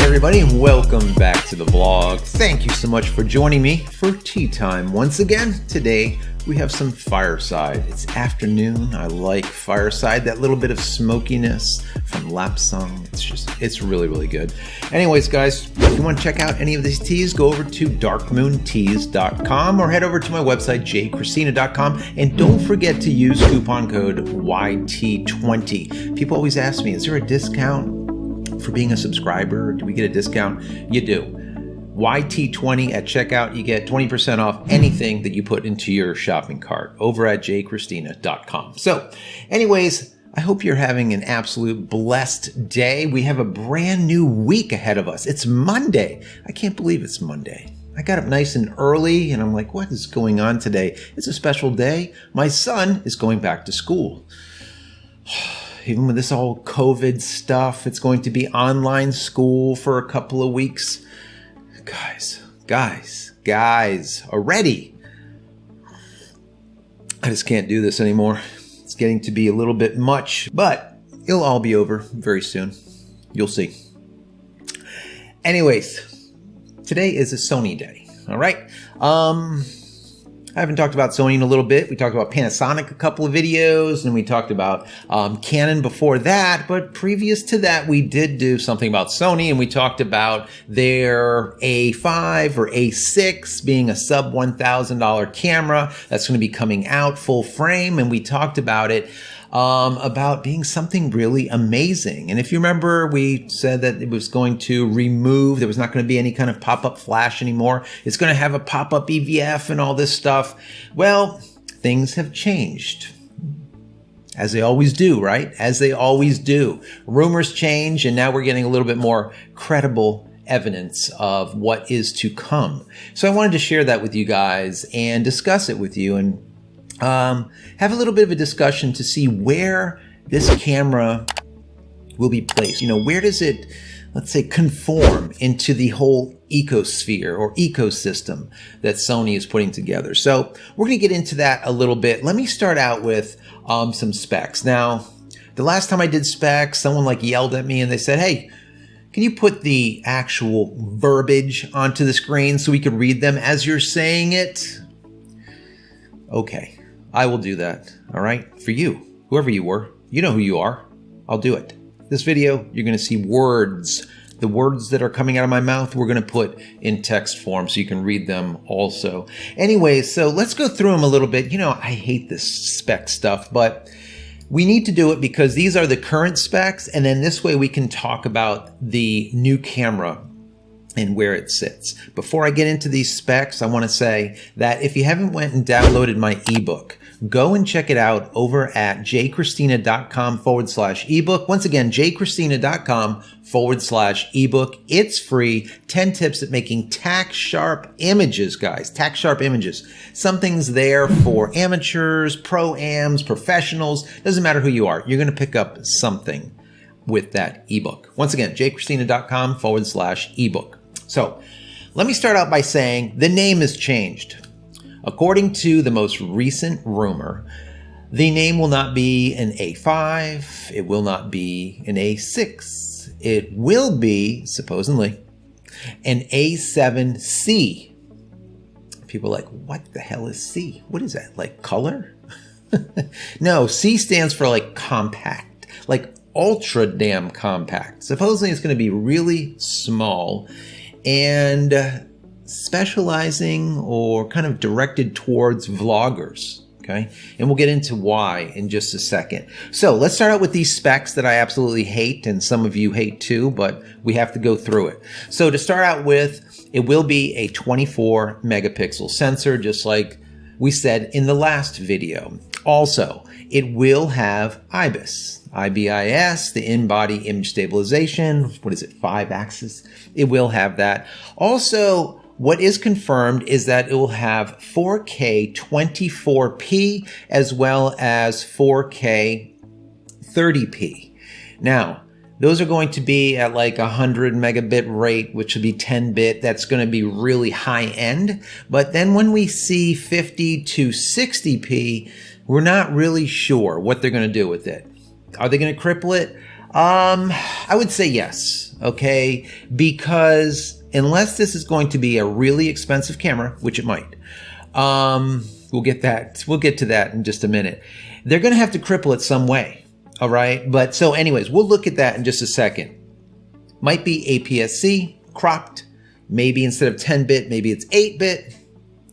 everybody, and welcome back to the vlog. Thank you so much for joining me for tea time once again. Today we have some fireside. It's afternoon. I like fireside, that little bit of smokiness from Lapsang. It's really good. Anyways, guys, if you want to check out any of these teas, go over to darkmoonteas.com or head over to my website, JCristina.com, and don't forget to use coupon code YT20. People always ask me, is there a discount for being a subscriber? Do we get a discount? You do. YT20 at checkout. You get 20% off anything that you put into your shopping cart over at JCristina.com. So anyways, I hope you're having an absolute blessed day. We have a brand new week ahead of us. It's Monday. I can't believe it's Monday. I got up nice and early and I'm like, what is going on today? It's a special day. My son is going back to school. Even with this all COVID stuff, it's going to be online school for a couple of weeks. Guys, already. I just can't do this anymore. It's getting to be a little bit much, but it'll all be over very soon. You'll see. Anyways, today is a Sony day, all right? I haven't talked about Sony in a little bit. We talked about Panasonic a couple of videos, and we talked about Canon before that. But previous to that, we did do something about Sony, and we talked about their A5 or A6 being a sub $1,000 camera that's going to be coming out full frame, and we talked about it about being something really amazing. And if you remember, we said that it was going to remove, there was not going to be any kind of pop-up flash anymore. It's going to have a pop-up EVF and all this stuff. Well, things have changed. As they always do, right? As they always do. Rumors change, and now we're getting a little bit more credible evidence of what is to come. So I wanted to share that with you guys and discuss it with you and have a little bit of a discussion to see where this camera will be placed. You know, where does it, let's say, conform into the whole ecosphere or ecosystem that Sony is putting together. So we're going to get into that a little bit. Let me start out with some specs. Now, the last time I did specs, someone yelled at me and they said, hey, can you put the actual verbiage onto the screen so we can read them as you're saying it? Okay. I will do that, all right? For you, whoever you were, you know who you are. I'll do it. This video, you're going to see words. The words that are coming out of my mouth, we're going to put in text form so you can read them also. Anyways, so let's go through them a little bit. You know, I hate this spec stuff, but we need to do it because these are the current specs, and then this way we can talk about the new camera and where it sits. Before I get into these specs, I want to say that if you haven't went and downloaded my ebook, go and check it out over at jcristina.com/ebook. Once again, jcristina.com/ebook. It's free. 10 tips at making tack sharp images, guys. Tack sharp images. Something's there for amateurs, pro-ams, professionals. Doesn't matter who you are. You're going to pick up something with that ebook. Once again, jcristina.com/ebook. So let me start out by saying the name has changed. According to the most recent rumor, the name will not be an A5. It will not be an A6. It will be, supposedly, an A7c. People are like, what the hell is C? What is that? Like color? No, C stands for compact, ultra damn compact. Supposedly it's going to be really small and specializing or kind of directed towards vloggers. Okay. And we'll get into why in just a second. So let's start out with these specs that I absolutely hate, and some of you hate too, but we have to go through it. So to start out with, it will be a 24 megapixel sensor, just like we said in the last video. Also, it will have IBIS, the in-body image stabilization. What is it, 5-axis? It will have that. Also, what is confirmed is that it will have 4K 24p as well as 4K 30p. Now, those are going to be at 100 megabit rate, which would be 10-bit. That's going to be really high end. But then when we see 50 to 60p, we're not really sure what they're going to do with it. Are they going to cripple it? I would say yes, okay, because unless this is going to be a really expensive camera, which it might, we'll get to that in just a minute. They're going to have to cripple it some way, all right? But so anyways, we'll look at that in just a second. Might be APS-C, cropped, maybe instead of 10-bit, maybe it's 8-bit.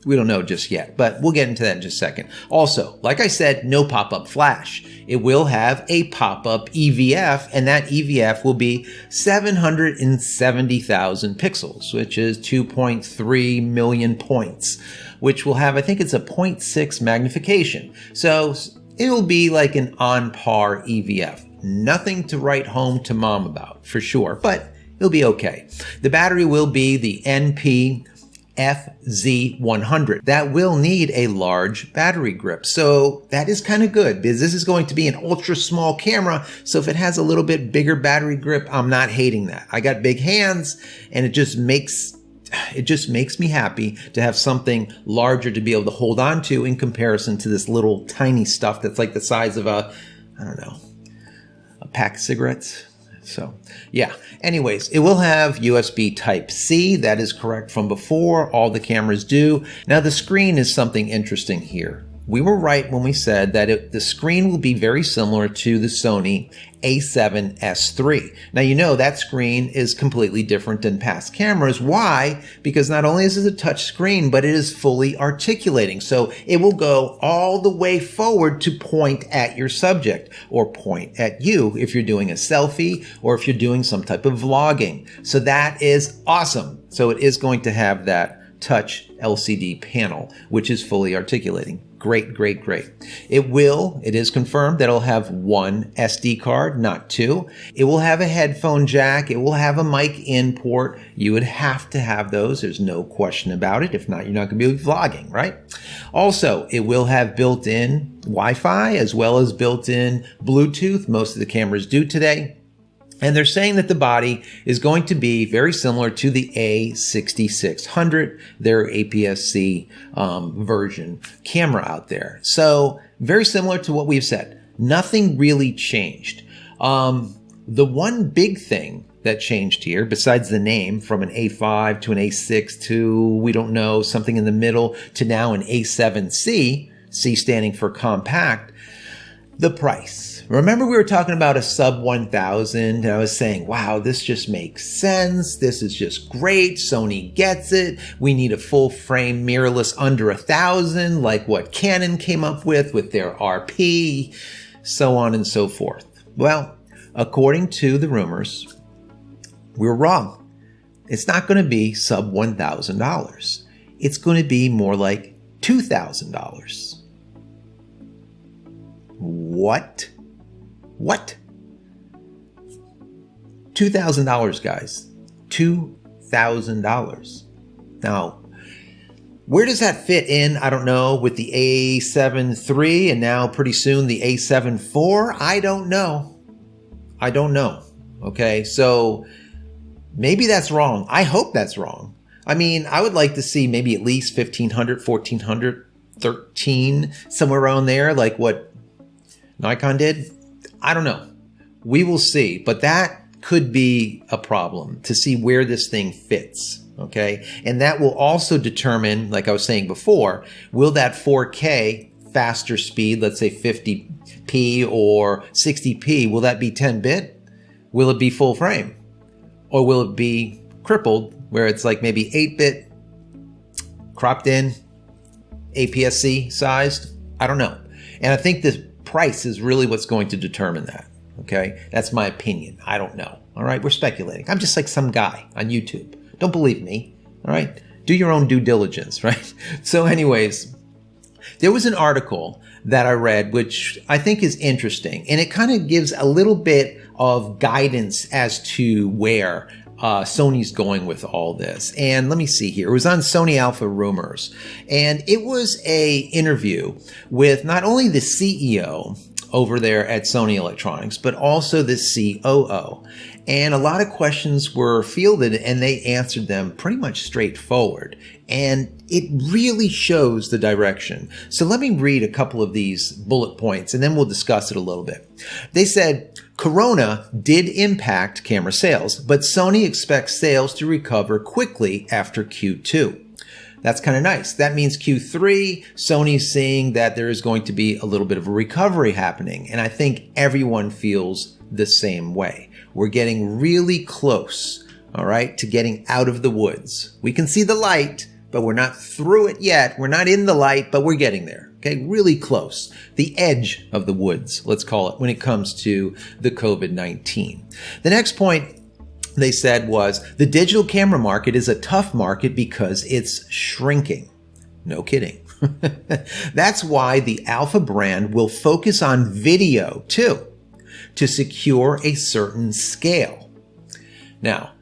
We don't know just yet, but we'll get into that in just a second. Also, like I said, no pop-up flash. It will have a pop-up EVF, and that EVF will be 770,000 pixels, which is 2.3 million points, which will have, I think it's a 0.6 magnification. So it'll be like an on-par EVF. Nothing to write home to mom about, for sure, but it'll be okay. The battery will be the FZ100. That will need a large battery grip. So that is kind of good because this is going to be an ultra small camera. So if it has a little bit bigger battery grip, I'm not hating that. I got big hands and it just makes me happy to have something larger to be able to hold on to in comparison to this little tiny stuff that's like the size of a pack of cigarettes. So yeah, anyways, it will have USB Type-C. That is correct from before. All the cameras do. Now the screen is something interesting here. We were right when we said that the screen will be very similar to the Sony A7S3. Now, you know that screen is completely different than past cameras. Why? Because not only is it a touch screen, but it is fully articulating. So it will go all the way forward to point at your subject or point at you if you're doing a selfie or if you're doing some type of vlogging. So that is awesome. So it is going to have that touch LCD panel, which is fully articulating. Great, great, great. It is confirmed that it'll have one SD card, not two. It will have a headphone jack. It will have a mic in port. You would have to have those. There's no question about it. If not, you're not going to be vlogging, right? Also, it will have built-in Wi-Fi as well as built-in Bluetooth. Most of the cameras do today. And they're saying that the body is going to be very similar to the A6600, their APS-C version camera out there. So very similar to what we've said. Nothing really changed. The one big thing that changed here, besides the name from an A5 to an A6 to, we don't know, something in the middle to now an A7c, C standing for compact, the price. Remember we were talking about a sub 1,000 and I was saying, wow, this just makes sense. This is just great. Sony gets it. We need a full frame mirrorless under 1,000 like what Canon came up with their RP, so on and so forth. Well, according to the rumors, we were wrong. It's not going to be sub $1,000. It's going to be more like $2,000. What? $2,000, guys. $2,000. Now, where does that fit in? I don't know, with the A7 III and now pretty soon the A7 IV? I don't know. Okay, so maybe that's wrong. I hope that's wrong. I mean, I would like to see maybe at least 1,500, 1,400, 13, somewhere around there, like what Nikon did. I don't know. We will see, but that could be a problem to see where this thing fits, okay? And that will also determine, like I was saying before, will that 4K faster speed, let's say 50p or 60p, will that be 10-bit? Will it be full frame? Or will it be crippled, where it's like maybe 8-bit, cropped in, APS-C sized? I don't know. And I think the price is really what's going to determine that. Okay, that's my opinion. I don't know. All right, we're speculating. I'm just like some guy on YouTube. Don't believe me. All right, do your own due diligence, right? So anyways, there was an article that I read which I think is interesting, and it kind of gives a little bit of guidance as to where Sony's going with all this. And let me see here. It was on Sony Alpha Rumors, and it was a interview with not only the CEO over there at Sony Electronics, but also the COO. And a lot of questions were fielded and they answered them pretty much straightforward. And it really shows the direction. So let me read a couple of these bullet points and then we'll discuss it a little bit. They said, Corona did impact camera sales, but Sony expects sales to recover quickly after Q2. That's kind of nice. That means Q3, Sony's seeing that there is going to be a little bit of a recovery happening. And I think everyone feels the same way. We're getting really close, all right, to getting out of the woods. We can see the light, but we're not through it yet. We're not in the light, but we're getting there. Okay, really close. The edge of the woods, let's call it, when it comes to the COVID-19. The next point they said was the digital camera market is a tough market because it's shrinking. No kidding. That's why the Alpha brand will focus on video too, to secure a certain scale. Now,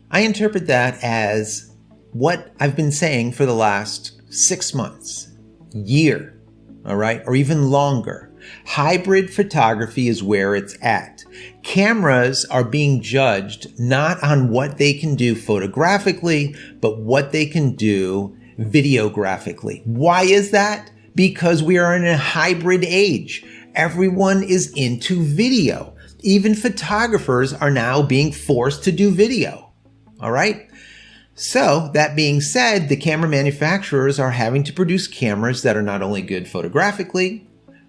I interpret that as what I've been saying for the last 6 months, year, all right, or even longer. Hybrid photography is where it's at. Cameras are being judged not on what they can do photographically, but what they can do videographically. Why is that? Because we are in a hybrid age. Everyone is into video. Even photographers are now being forced to do video. All right? So, that being said, the camera manufacturers are having to produce cameras that are not only good photographically,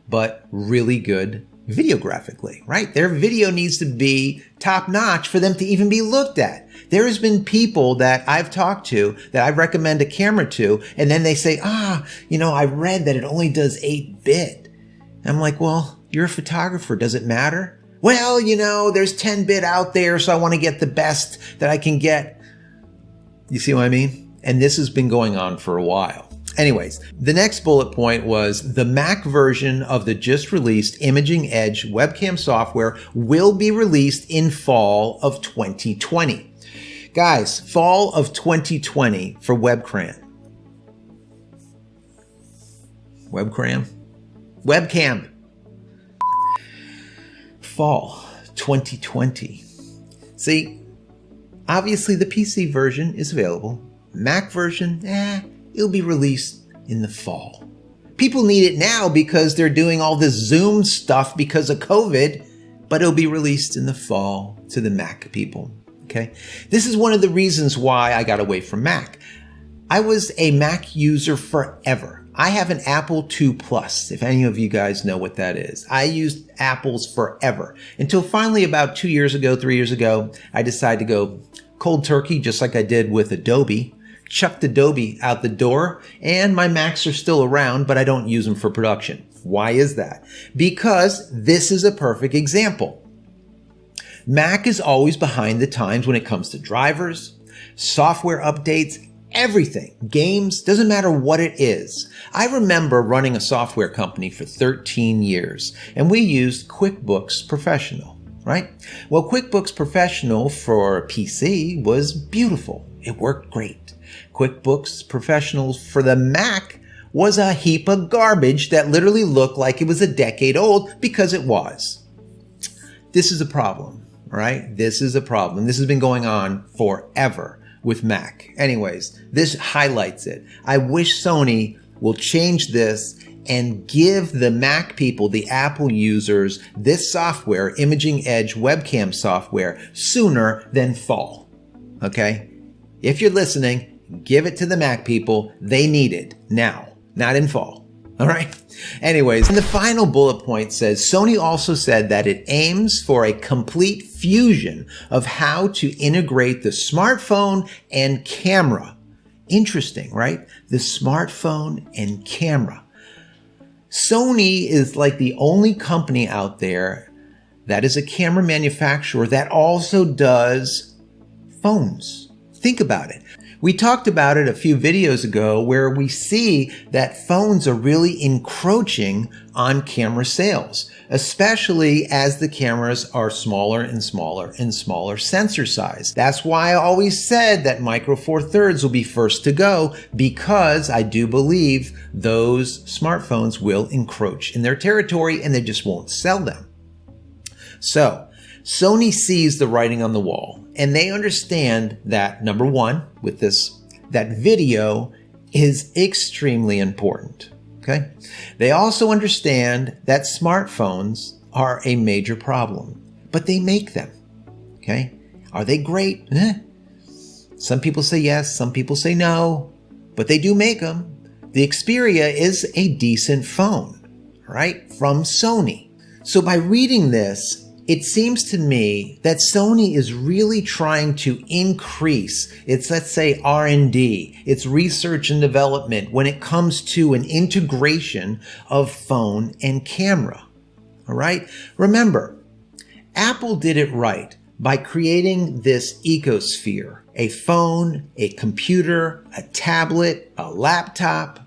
but really good videographically, right? Their video needs to be top notch for them to even be looked at. There has been people that I've talked to that I recommend a camera to, and then they say, I read that it only does 8-bit. I'm like, well, you're a photographer. Does it matter? Well, there's 10-bit out there, so I want to get the best that I can get. You see what I mean? And this has been going on for a while. Anyways, the next bullet point was the Mac version of the just released Imaging Edge webcam software will be released in fall of 2020. Guys, fall of 2020 for webcam. Fall 2020. See, obviously the PC version is available. Mac version, it'll be released in the fall. People need it now because they're doing all this Zoom stuff because of COVID, but it'll be released in the fall to the Mac people, okay? This is one of the reasons why I got away from Mac. I was a Mac user forever. I have an Apple II Plus, if any of you guys know what that is. I used Apples forever until finally about 3 years ago, I decided to go cold turkey just like I did with Adobe. Chucked Adobe out the door, and my Macs are still around, but I don't use them for production. Why is that? Because this is a perfect example. Mac is always behind the times when it comes to drivers, software updates, everything. Games, doesn't matter what it is. I remember running a software company for 13 years, and we used QuickBooks Professional, right? Well, QuickBooks Professional for PC was beautiful. It worked great. QuickBooks Professional for the Mac was a heap of garbage that literally looked like it was a decade old because it was. This is a problem, right? This is a problem. This has been going on forever with Mac. Anyways, this highlights it. I wish Sony will change this and give the Mac people, the Apple users, this software, Imaging Edge webcam software, sooner than fall. Okay? If you're listening, give it to the Mac people. They need it now, not in fall. All right? Anyways, and the final bullet point says, Sony also said that it aims for a complete fusion of how to integrate the smartphone and camera. Interesting, right? The smartphone and camera. Sony is like the only company out there that is a camera manufacturer that also does phones. Think about it. We talked about it a few videos ago where we see that phones are really encroaching on camera sales, especially as the cameras are smaller and smaller and smaller sensor size. That's why I always said that Micro Four Thirds will be first to go, because I do believe those smartphones will encroach in their territory and they just won't sell them. So Sony sees the writing on the wall, and they understand that, number one, with this, that video is extremely important. Okay. They also understand that smartphones are a major problem, but they make them. Okay. Are they great? Some people say yes, some people say no, but they do make them. The Xperia is a decent phone, right, from Sony. So by reading this, it seems to me that Sony is really trying to increase its, let's say, R&D, its research and development when it comes to an integration of phone and camera. All right? Remember, Apple did it right by creating this ecosphere, a phone, a computer, a tablet, a laptop,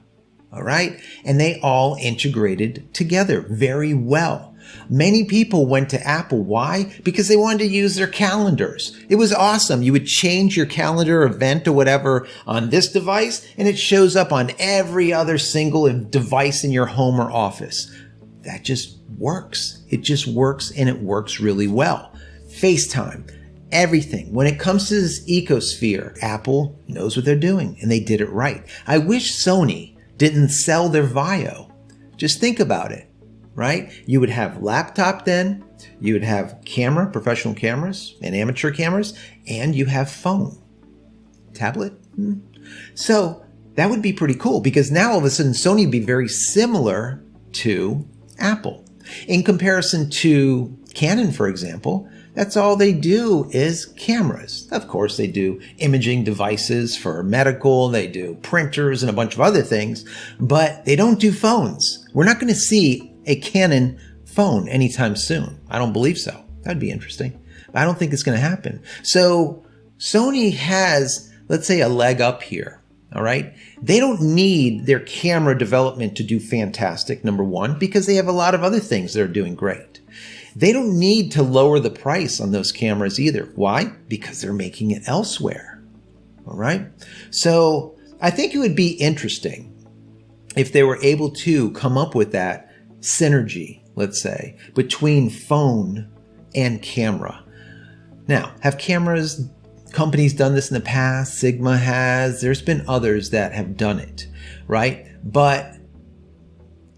all right? And they all integrated together very well. Many people went to Apple. Why? Because they wanted to use their calendars. It was awesome. You would change your calendar event or whatever on this device, and it shows up on every other single device in your home or office. That just works. It just works, and it works really well. FaceTime, everything. When it comes to this ecosphere, Apple knows what they're doing, and they did it right. I wish Sony didn't sell their Vio. Just think about it. Right? You would have laptop then, you would have camera, professional cameras and amateur cameras, and you have phone. Tablet? So that would be pretty cool, because now all of a sudden Sony would be very similar to Apple. In comparison to Canon, for example, that's all they do is cameras. Of course, they do imaging devices for medical, they do printers and a bunch of other things, but they don't do phones. We're not going to see a Canon phone anytime soon. I don't believe so. That'd be interesting. But I don't think it's going to happen. So Sony has, let's say, a leg up here. All right. They don't need their camera development to do fantastic, number one, because they have a lot of other things that are doing great. They don't need to lower the price on those cameras either. Why? Because they're making it elsewhere. All right. So I think it would be interesting if they were able to come up with that synergy, let's say, between phone and camera. Now, have companies done this in the past? Sigma has. There's been others that have done it, right? But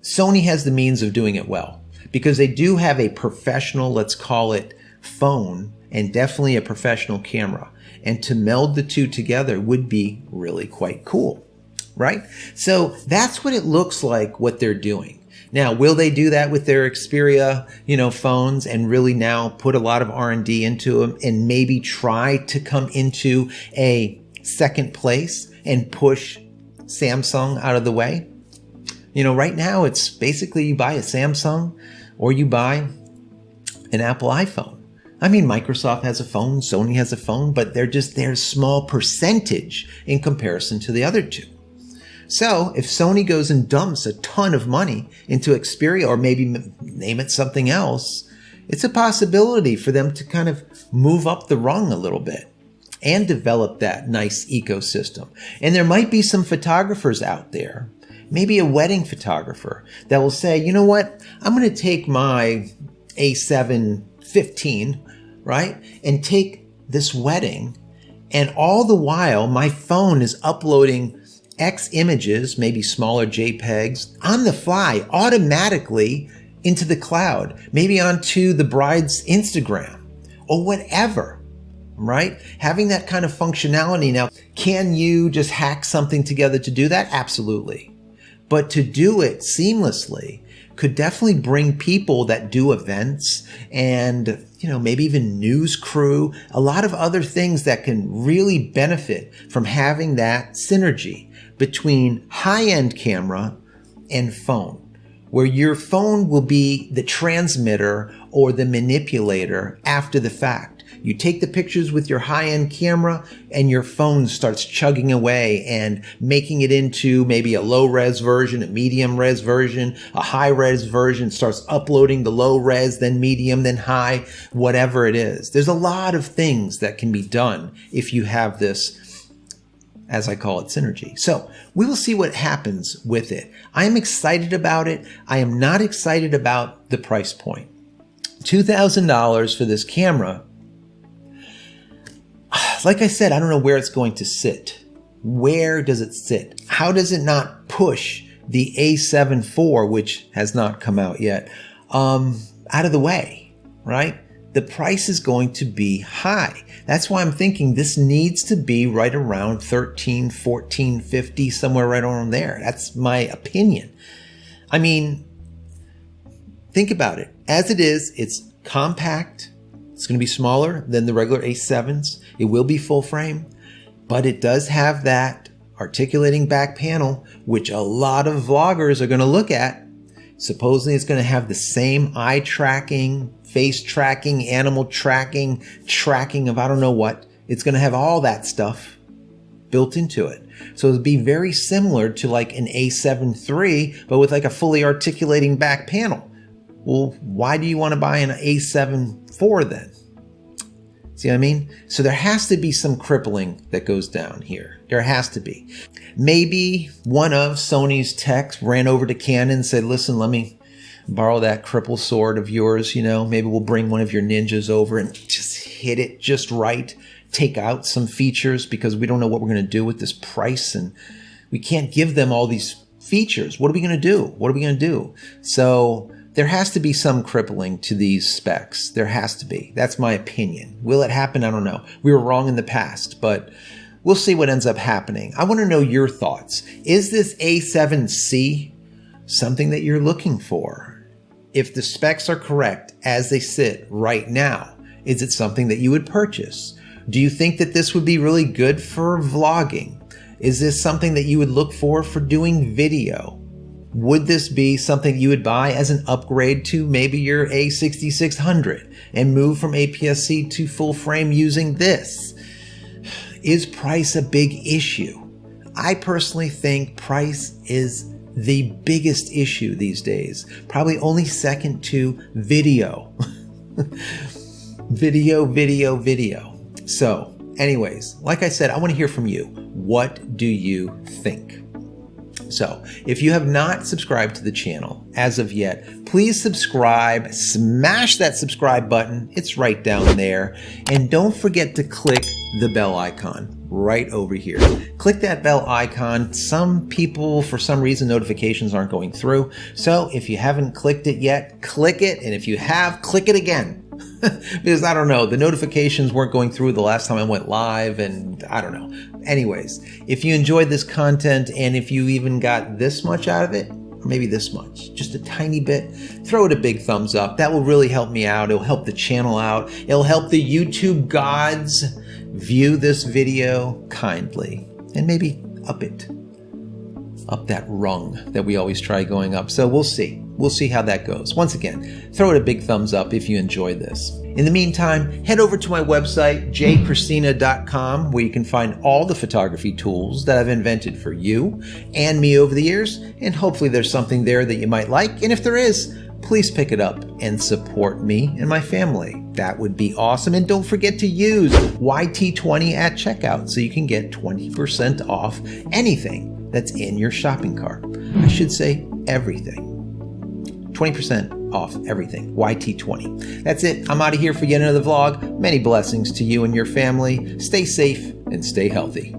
Sony has the means of doing it well, because they do have a professional, let's call it, phone, and definitely a professional camera. And to meld the two together would be really quite cool, right? So that's what it looks like what they're doing. Now, will they do that with their Xperia, phones, and really now put a lot of R&D into them and maybe try to come into a second place and push Samsung out of the way? Right now it's basically you buy a Samsung or you buy an Apple iPhone. I mean, Microsoft has a phone, Sony has a phone, but they're a small percentage in comparison to the other two. So if Sony goes and dumps a ton of money into Xperia, or maybe name it something else, it's a possibility for them to kind of move up the rung a little bit and develop that nice ecosystem. And there might be some photographers out there, maybe a wedding photographer, that will say, you know what, I'm going to take my A7 right, and take this wedding, and all the while my phone is uploading X images, maybe smaller JPEGs, on the fly, automatically into the cloud, maybe onto the bride's Instagram or whatever, right? Having that kind of functionality. Now, can you just hack something together to do that? Absolutely. But to do it seamlessly could definitely bring people that do events and, maybe even news crew, a lot of other things that can really benefit from having that synergy between high-end camera and phone, where your phone will be the transmitter or the manipulator after the fact. You take the pictures with your high-end camera and your phone starts chugging away and making it into maybe a low-res version, a medium-res version, a high-res version, starts uploading the low-res, then medium, then high, whatever it is. There's a lot of things that can be done if you have this, as I call it, synergy. So we will see what happens with it. I am excited about it. I am not excited about the price point. $2,000 for this camera. Like I said, I don't know where it's going to sit. Where does it sit? How does it not push the A7 IV, which has not come out yet, out of the way, right? The price is going to be high. That's why I'm thinking this needs to be right around $13, $14, $15, somewhere right around there. That's my opinion. I mean, think about it. As it is, it's compact. It's going to be smaller than the regular A7s. It will be full frame, but it does have that articulating back panel, which a lot of vloggers are going to look at. Supposedly it's going to have the same eye tracking, face tracking, animal tracking, tracking of I don't know what. It's going to have all that stuff built into it. So it'll be very similar to like an A7 III, but with like a fully articulating back panel. Well, why do you want to buy an A7 IV then? See what I mean? So there has to be some crippling that goes down here. There has to be. Maybe one of Sony's techs ran over to Canon and said, listen, let me borrow that cripple sword of yours. You know, maybe we'll bring one of your ninjas over and just hit it just right. Take out some features because we don't know what we're going to do with this price. And we can't give them all these features. What are we going to do? What are we going to do? So there has to be some crippling to these specs. There has to be. That's my opinion. Will it happen? I don't know. We were wrong in the past, but we'll see what ends up happening. I want to know your thoughts. Is this A7c something that you're looking for? If the specs are correct as they sit right now, is it something that you would purchase? Do you think that this would be really good for vlogging? Is this something that you would look for doing video? Would this be something you would buy as an upgrade to maybe your A6600 and move from APS-C to full frame using this? Is price a big issue? I personally think price is the biggest issue these days. Probably only second to video. Video. So anyways, like I said, I want to hear from you. What do you think? So if you have not subscribed to the channel as of yet, please subscribe, smash that subscribe button. It's right down there. And don't forget to click the bell icon right over here. Click that bell icon. Some people, for some reason, notifications aren't going through. So if you haven't clicked it yet, click it. And if you have, click it again. Because I don't know, the notifications weren't going through the last time I went live and I don't know. Anyways, if you enjoyed this content and if you even got this much out of it, or maybe this much, just a tiny bit, throw it a big thumbs up. That will really help me out. It'll help the channel out. It'll help the YouTube gods view this video kindly and maybe up that rung that we always try going up. So we'll see. We'll see how that goes. Once again, throw it a big thumbs up if you enjoyed this. In the meantime, head over to my website, JCristina.com, where you can find all the photography tools that I've invented for you and me over the years. And hopefully there's something there that you might like. And if there is, please pick it up and support me and my family. That would be awesome. And don't forget to use YT20 at checkout so you can get 20% off anything that's in your shopping cart. I should say everything. 20% off everything. YT20. That's it. I'm out of here for yet another vlog. Many blessings to you and your family. Stay safe and stay healthy.